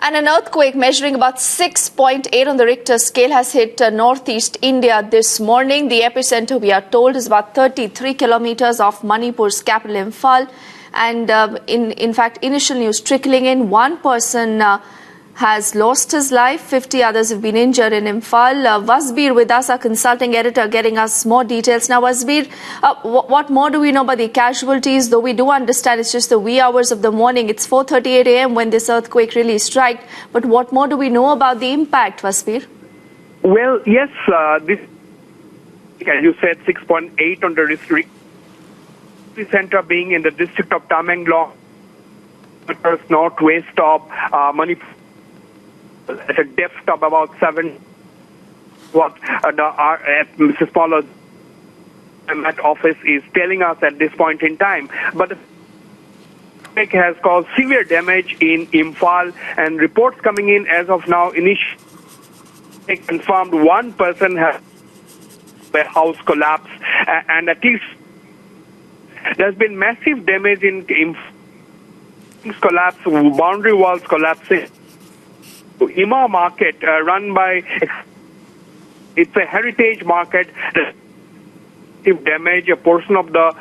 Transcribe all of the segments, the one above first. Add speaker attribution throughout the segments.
Speaker 1: And an earthquake measuring about 6.8 on the Richter scale has hit northeast India this morning. The epicenter, we are told, is about 33 kilometers off Manipur's capital, Imphal. And in fact, initial news trickling in, one person has lost his life, 50 others have been injured in Imphal. Vasbir with us, our consulting editor, getting us more details. Now, Vasbir, what more do we know about the casualties? Though we do understand it's just the wee hours of the morning. It's 4:38 a.m. when this earthquake really struck. But what more do we know about the impact, Vasbir?
Speaker 2: Well, yes, this, as you said, 6.8 on the Richter center being in the district of Tamenglong, northwest of Manipur. At a depth of about 7, what Mrs. Paula's office is telling us at this point in time. But the earthquake has caused severe damage in Imphal, and reports coming in as of now initially confirmed one person has a house collapse, and at least there's been massive damage in collapse, boundary walls collapsing. Ima market run by, it's a heritage market, damage a portion of the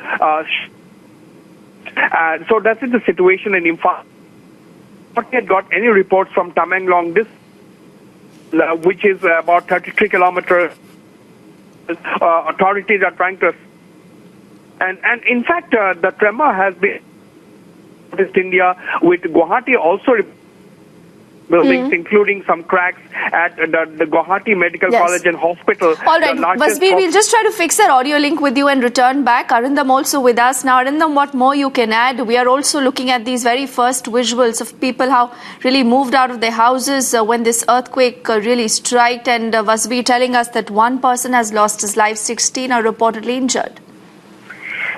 Speaker 2: so that's the situation in Imphal. Not yet got any reports from Tamenglong, which is about 33 kilometers. Authorities are trying to, and in fact the tremor has been in India, with Guwahati also buildings, including some cracks at the Guwahati Medical College and Hospital.
Speaker 1: All right, Vasbir, we'll just try to fix that audio link with you and return back. Arindam also with us. Now, Arindam, what more you can add? We are also looking at these very first visuals of people how really moved out of their houses when this earthquake really struck. And Vasbir telling us that one person has lost his life, 16 are reportedly injured.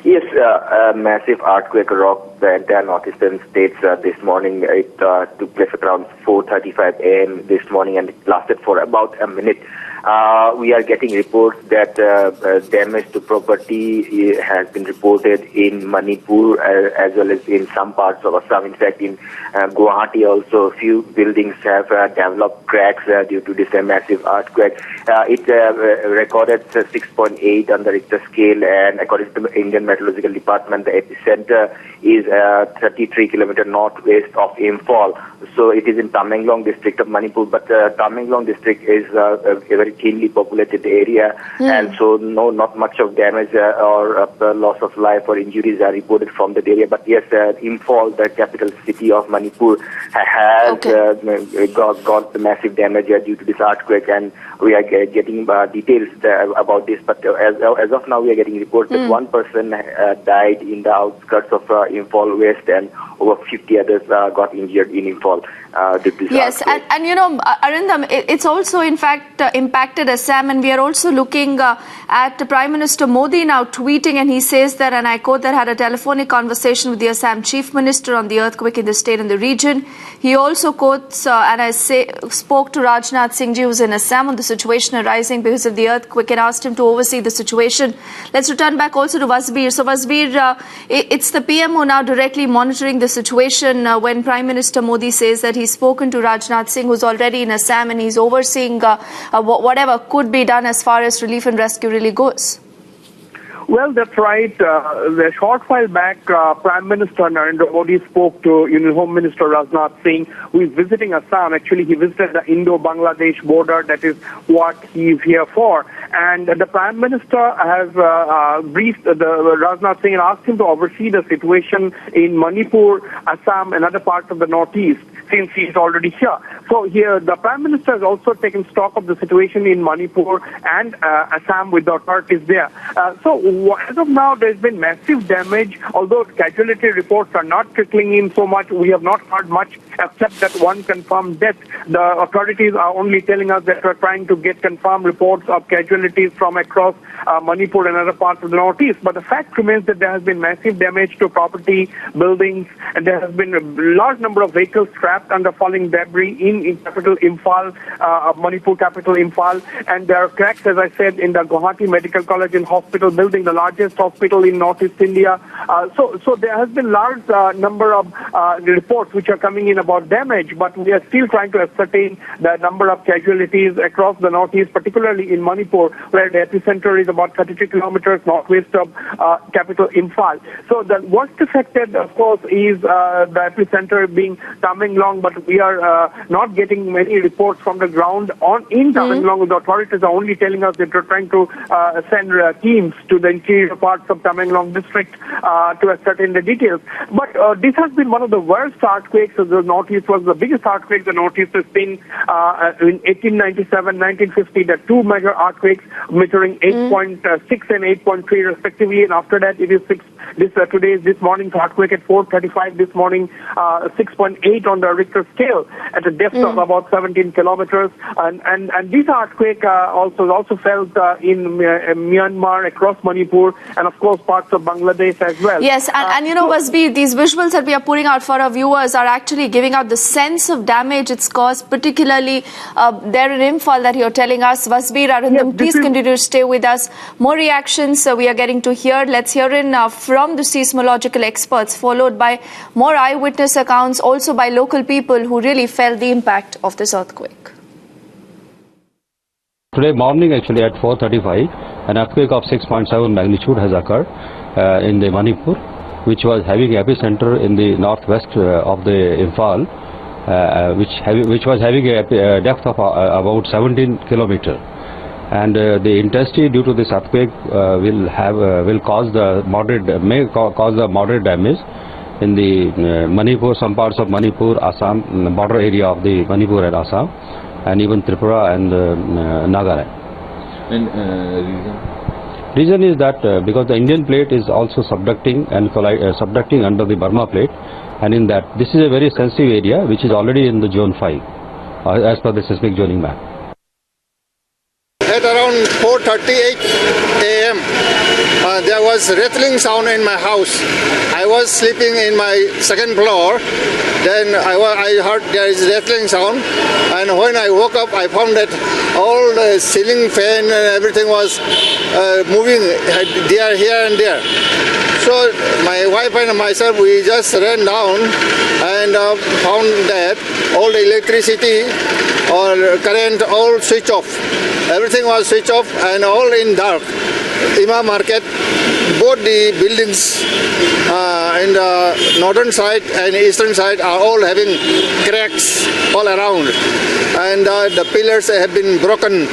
Speaker 3: Yes, a massive earthquake rocked the entire northeastern states this morning. It took place at around 4:35 a.m. this morning, and it lasted for about a minute. We are getting reports that damage to property has been reported in Manipur as well as in some parts of Assam. In fact, in Guwahati also, a few buildings have developed cracks due to this massive earthquake. It recorded 6.8 on the Richter scale, and according to the Indian Meteorological Department, the epicenter is 33 kilometers northwest of Imphal. So it is in Tamenglong district of Manipur, but Tamenglong district is a very thinly populated area, and so not much of damage or loss of life or injuries are reported from that area. But yes, Imphal, the capital city of Manipur, has got the massive damage due to this earthquake, and we are getting details about this. But as of now, we are getting reports that one person died in the outskirts of Imphal West, and over 50 others got injured in Imphal.
Speaker 1: Yes, and you know, Arindam, it's also in fact impacted Assam, and we are also looking at Prime Minister Modi now tweeting, and he says that, and I quote, that had a telephonic conversation with the Assam Chief Minister on the earthquake in the state and the region. He also quotes, and I say, spoke to Rajnath Singh ji, who's in Assam, on the situation arising because of the earthquake, and asked him to oversee the situation. Let's return back also to Vasbir. So Vasbir, it's the PMO now directly monitoring the situation when Prime Minister Modi says that he's spoken to Rajnath Singh, who's already in Assam, and he's overseeing whatever could be done as far as relief and rescue really goes.
Speaker 2: Well, that's right. A short while back, Prime Minister Narendra Modi spoke to Home Minister Rajnath Singh, who is visiting Assam. Actually, he visited the Indo-Bangladesh border. That is what he is here for. And the Prime Minister has briefed Rajnath Singh and asked him to oversee the situation in Manipur, Assam, and other parts of the northeast, since he is already here. So here, the Prime Minister has also taken stock of the situation in Manipur and Assam with the authorities there. So as of now, there's been massive damage. Although casualty reports are not trickling in so much, we have not heard much except that one confirmed death. The authorities are only telling us that we're trying to get confirmed reports of casualties from across Manipur and other parts of the northeast. But the fact remains that there has been massive damage to property, buildings, and there has been a large number of vehicles trapped under falling debris in in capital Imphal, Manipur capital Imphal, and there are cracks, as I said, in the Guwahati Medical College and Hospital building, the largest hospital in Northeast India. So there has been large number of reports which are coming in about damage, but we are still trying to ascertain the number of casualties across the Northeast, particularly in Manipur, where the epicenter is about 33 kilometers northwest of capital Imphal. So the worst affected, of course, is the epicenter being Tamenglong, but we are not getting many reports from the ground in Tamenglong. The authorities are only telling us that they're trying to send teams to the interior parts of Tamenglong district to ascertain the details. But this has been one of the worst earthquakes. The Northeast was the biggest earthquake the Northeast has been in 1897, 1950. The two major earthquakes measuring 8.6 and 8.3 respectively, and after that it is this morning's earthquake at 4:35 this morning, 6.8 on the Richter scale at a depth of about 17 kilometers. And this earthquake also felt in Myanmar, across Manipur, and of course parts of Bangladesh as well.
Speaker 1: Yes, and you know, Wasbir, these visuals that we are putting out for our viewers are actually giving out the sense of damage it's caused, particularly there in Imphal that you're telling us. Wasbir, Arindam, please continue to stay with us. More reactions we are getting to hear. Let's hear in from the seismological experts, followed by more eyewitness accounts, also by local people who really felt the impact of this earthquake.
Speaker 4: Today morning, actually at 4:35, an earthquake of 6.7 magnitude has occurred in the Manipur, which was having epicenter in the northwest of the Imphal, which was having a depth of about 17 kilometers. And the intensity due to this earthquake will cause the moderate damage in the Manipur, some parts of Manipur, Assam, the border area of the Manipur and Assam, and even Tripura and Nagaland. And reason is that because the Indian plate is also subducting and subducting under the Burma plate, and in that this is a very sensitive area which is already in the zone 5 as per the seismic zoning map.
Speaker 5: At around 4:38 a.m. There was rattling sound in my house. I was sleeping in my second floor. Then I heard there is rattling sound, and when I woke up, I found that all the ceiling fan and everything was moving here and there. So my wife and myself, we just ran down and found that all the electricity or current all switched off. Everything was switched off and all in dark. Imam Market, both the buildings in the northern side and eastern side are all having cracks all around, and the pillars have been broken.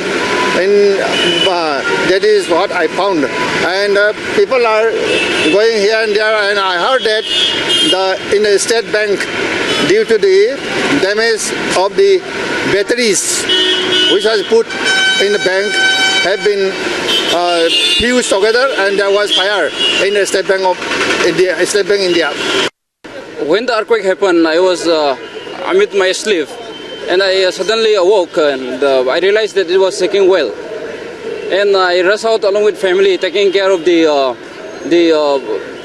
Speaker 5: That is what I found, and people are going here and there, and I heard that in the State Bank, due to the damage of the batteries which was put in the bank, have been fused together, and there was fire in the State Bank of India.
Speaker 6: When the earthquake happened, I was amid my sleep, and I suddenly awoke, and I realized that it was shaking well. And I rushed out along with family, taking care of the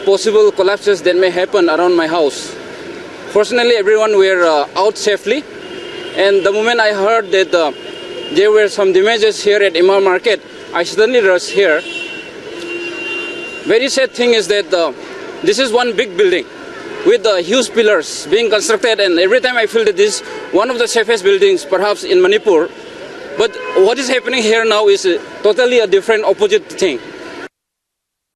Speaker 6: possible collapses that may happen around my house. Fortunately, everyone were out safely, and the moment I heard that there were some damages here at Imam Market, I suddenly rushed here. Very sad thing is that this is one big building with huge pillars being constructed, and every time I feel that this is one of the safest buildings perhaps in Manipur. But what is happening here now is totally a different opposite thing.